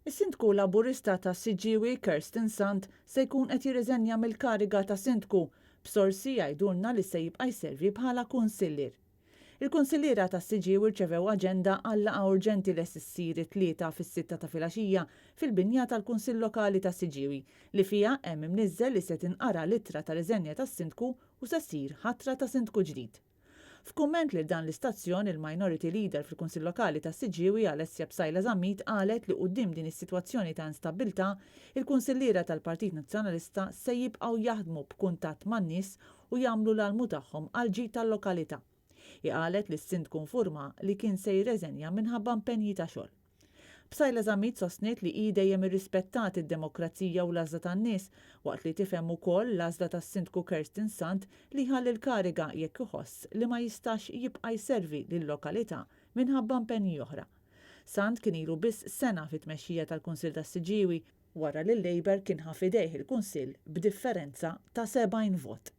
Is-Sindku Laburista ta' Siġġiewi Kirsten Sant se jkun qed jirriżenja mill-kariga ta' Sindku b'sorsi jgħidulna li se jibqa' jservi bħala kunsillier. Il-kunsilliera ta' Siġġiewi rċevew aġenda għal laqgħa urġenti li issir it-tlieta fis-sitta ta' filgħaxija fil-binja tal-Kunsill Lokali ta' Siġġiewi li fiha hemm imniżżel li se tinqara littra ta' riżenja tas-Sindku u se ssir ħatra ta' Sindku ġdid. F'kumment lil dan l-istazzjon il-Minority Leader fil-Kunsill Lokali ta' Siġġiewi Alessia Bsajla Żammit qalet li quddiem din is-sitwazzjoni ta' instabbiltà il-Kunsilliera tal-Partit Nazzjonalista se jibqgħu jaħdmu b'kuntatt man-nies u jagħmlu l-almu tagħhom għal ġid tal-lokalità. Qalet li s-Sindku infurma li kien se jirreżenja minħabba impenji ta' xogħol. Bsajla Żammit sostniet li hi dejjem irrispettat id-demokrazija u l-għażla tan-nies waqt li tifhem ukoll l-għażla tas-Sindku Kirsten Sant li ħalli l-kariga jekk iħoss li ma jistax jibqa' jservi lil-lokalità minħabba impenji oħra. Sant kien ilu biss sena fit-tmexxija tal-Kunsill tas-Siġġiewi wara li l-Labor kien ħa f'idejh il-Kunsill b'differenza ta' 70 vot.